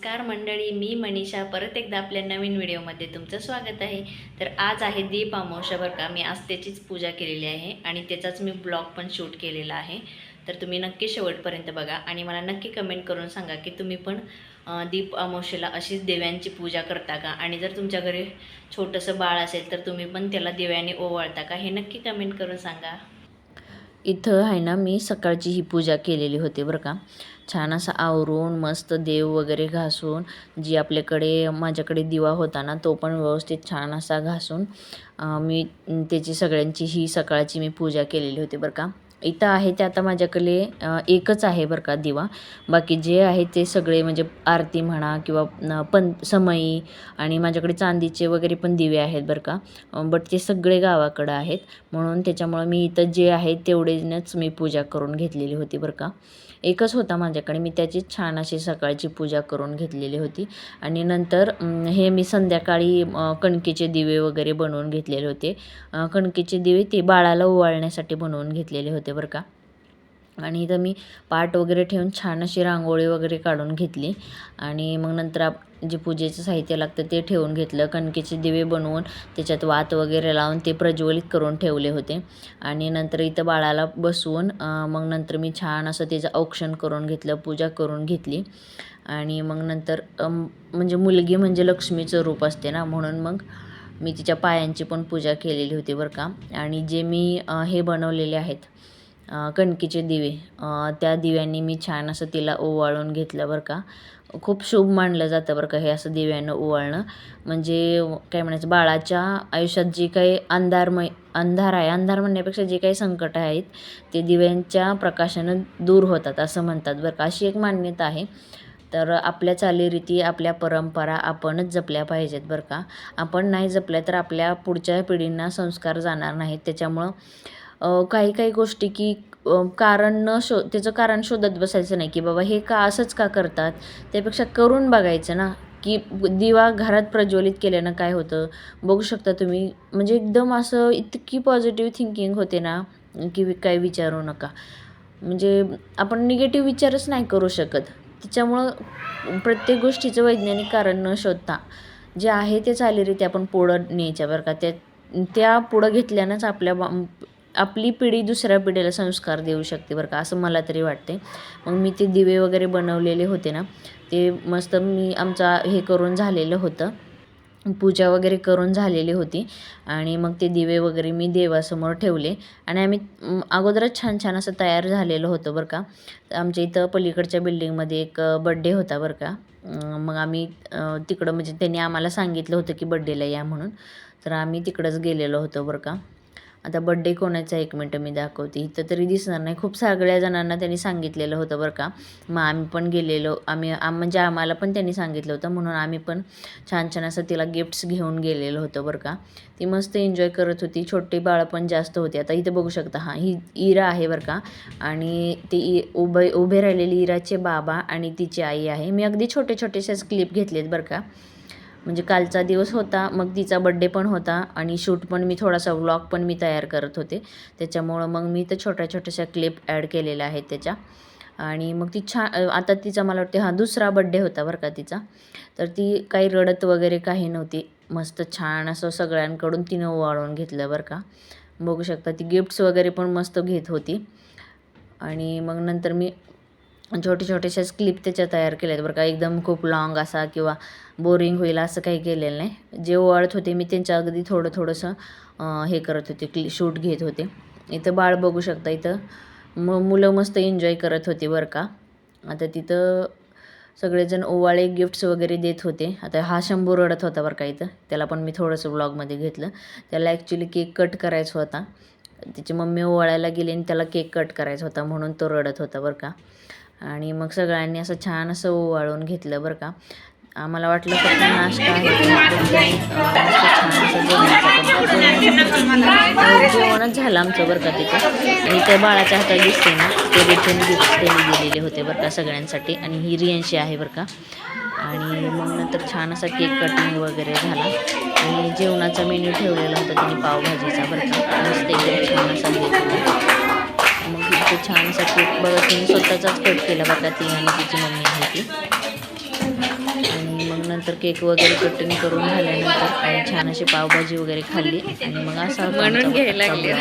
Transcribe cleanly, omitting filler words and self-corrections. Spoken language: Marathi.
नमस्कार मंडळी, मी मनीषा परत एकदा आपल्या नवीन व्हिडिओमध्ये तुमचं स्वागत आहे। तर आज आहे दीप अमावस्या बरं का। मी आज त्याचीच पूजा केलेली आहे आणि त्याचाच मी ब्लॉग पण शूट केलेला आहे। तर तुम्ही नक्की शेवटपर्यंत बघा आणि मला नक्की कमेंट करून सांगा की तुम्ही पण दीप अमावस्येला अशीच देव्यांची पूजा करता का, आणि जर तुमच्या घरी छोटंसं बाळ असेल तर तुम्ही पण त्याला दिव्याने ओवाळता का, हे नक्की कमेंट करून सांगा। इथं आहे ना, मी सकाळची ही पूजा केलेली होती बरं का। छान असं आवरून मस्त देव वगैरे घासून, जी आपल्याकडे माझ्याकडे दिवा होता ना तो पण व्यवस्थित छान असा घासून मी त्याची सगळ्यांची ही सकाळची मी पूजा केलेली होती बरं का। इथं आहे ते आता माझ्याकडे एकच आहे बरं का दिवा। बाकी जे आहे ते सगळे म्हणजे आरती म्हणा किंवा पण समई आणि माझ्याकडे चांदीचे वगैरे पण दिवे आहेत बरं का। बट ते सगळे गावाकडं आहेत, म्हणून त्याच्यामुळं मी इथं जे आहे तेवढेच मी पूजा करून घेतलेली होती बरं का। एकच होता माझ्याकडे, मी त्याचीच छान अशी सकाळची पूजा करून घेतलेली होती। आणि नंतर हे मी संध्याकाळी कणकेचे दिवे वगैरे बनवून घेतलेले होते। कणकेचे दिवे ते बाळाला ओवाळण्यासाठी बनवून घेतलेले होते बरं का। आणि इथं मी पाट वगैरे ठेवून छान अशी रांगोळी वगैरे काढून घेतली आणि मग नंतर जे पूजेचं साहित्य लागतं ते ठेवून घेतलं। कणकेचे दिवे बनवून त्याच्यात वात वगैरे लावून ते प्रज्वलित करून ठेवले होते आणि नंतर इथं बाळाला बसवून मग नंतर मी छान असं त्याचं औक्षण करून घेतलं, पूजा करून घेतली। आणि मग नंतर म्हणजे मुलगी म्हणजे लक्ष्मीचं रूप असते ना, म्हणून मग मी तिच्या पायांची पण पूजा केलेली होती बरं का। आणि जे मी हे बनवलेले आहेत कणकेचे दिवे, त्या दिव्यांनी मी छान असं तिला ओवाळून घेतलं बरं का। खूप शुभ मानलं जातं बरं का हे असं दिव्यानं ओवाळणं। म्हणजे काय म्हणायचं, बाळाच्या आयुष्यात जे काही अंधार आहे, अंधार म्हणण्यापेक्षा जे काही संकट आहेत ते दिव्यांच्या प्रकाशानं दूर होतात असं म्हणतात बरं का, अशी एक मान्यता आहे। तर आपल्या चालीरीती, आपल्या परंपरा आपणच जपल्या पाहिजेत बरं का। आपण नाही जपल्या तर आपल्या पुढच्या पिढींना संस्कार जाणार नाहीत। त्याच्यामुळं काही काही गोष्टी की त्याचं कारण शोधत बसायचं नाही की बाबा हे का असंच का करतात, त्यापेक्षा करून बघायचं ना। की दिवा घरात प्रज्वलित केल्यानं काय होतं बघू शकता तुम्ही, म्हणजे एकदम असं इतकी पॉझिटिव्ह थिंकिंग होते ना की काय विचारू नका। म्हणजे आपण निगेटिव्ह विचारच नाही करू शकत। त्याच्यामुळं प्रत्येक गोष्टीचं वैज्ञानिक कारण न शोधता जे आहे ते चालीरीती आपण पुढं न्यायच्या बरं का। त्या पुढं घेतल्यानंच आपली पिढी दुसऱ्या पिढीला संस्कार देऊ शकते बरं का, असं मला तरी वाटते। मग मी ते दिवे वगैरे बनवलेले होते ना, ते मस्त मी आमचा हे करून झालेलं होतं, पूजा वगैरे करून झालेली होती। आणि मग ते दिवे वगैरे मी देवासमोर ठेवले आणि आम्ही अगोदरच छान छान असं तयार झालेलं होतं बरं का। आमच्या इथं पलीकडच्या बिल्डिंगमध्ये एक बड्डे होता बरं का। मग आम्ही तिकडं म्हणजे त्यांनी आम्हाला सांगितलं होतं की बड्डेला या म्हणून, तर आम्ही तिकडंच गेलेलो होतो बरं का। आता बड्डे कोणाचा, एक मिनटं मी दाखवते, इथं तरी दिसणार नाही, खूप सगळ्या जणांना त्यांनी सांगितलेलं होतं बरं का। मग आम्ही पण गेलेलो, म्हणजे आम्हाला पण त्यांनी सांगितलं होतं, म्हणून आम्ही पण छान छान असं तिला गिफ्ट्स घेऊन गेलेलो होतो बरं का। ती मस्त एन्जॉय करत होती, छोटी बाळं पण जास्त होती। आता इथं बघू शकता, ही इरा आहे बरं का। आणि ती उभे राहिलेली इराचे बाबा आणि तिची आई आहे। मी अगदी छोटे छोटेसेच क्लिप घेतलेत बरं का, म्हणजे कालचा दिवस होता, मग तिचा बड्डे पण होता आणि शूट पण मी थोडासा व्लॉग पण मी तयार करत होते, त्याच्यामुळं मग मी तर छोट्या छोट्याशा क्लिप ॲड केलेल्या आहेत त्याच्या। आणि मग ती छान, आता तिचा मला वाटते दुसरा बड्डे होता बरं का तिचा, तर ती काही रडत वगैरे काही नव्हती, मस्त छान असं सगळ्यांकडून तिनं ओवाळून घेतलं बरं का। बघू शकता ती गिफ्ट्स वगैरे पण मस्त घेत होती। आणि मग नंतर मी छोटे छोटेसेच क्लिप त्याच्या तयार केल्यात बरं का, एकदम खूप लाँग असा किंवा बोरिंग होईल असं काही केलेलं नाही। जे ओवाळत होते मी त्यांच्या अगदी थोडंसं हे करत होते, शूट घेत होते। इथं बाळ बघू शकता, इथं मुलं मस्त एन्जॉय करत होती बरं का। आता तिथं सगळेजण ओवाळे गिफ्ट्स वगैरे देत होते। आता हा शंभू रडत होता बरं का इथं, त्याला पण मी थोडंसं व्लॉगमध्ये घेतलं। त्याला ॲक्च्युली केक कट करायचा होता, तिची मम्मी ओवाळायला गेली आणि त्याला केक कट करायचा होता, म्हणून तो रडत होता बरं का। आणि मग सगळ्यांनी असं छान असं ओवाळून घेतलं बरं का। आम्हाला वाटलं फक्त नाश्ता आहे, जेवणच झालं आमचं बरं का तिथं। आणि त्या बाळाच्या हातात दिसते ना, ते रिटर्न गिफ्ट त्यांनी दिलेले होते बरं का सगळ्यांसाठी, आणि ही रियांशी आहे बरं का। आणि मग नंतर छान असा केक कटिंग वगैरे झाला आणि जेवणाचा मेन्यू ठेवलेला होता त्यांनी पावभाजीचा बरं का, मस्त एकदम छान असा देत होता। मग इथे छान असा केक बघा, तिने स्वतःचाच कट केला बघा, ती आणि तिची मम्मी आहे ती। त्याच्यानंतर केक वगैरे कटिंग करून झाल्यानंतर आणि छान अशी पावभाजी वगैरे खाल्ली आणि मग असा म्हणून घ्यायला लागली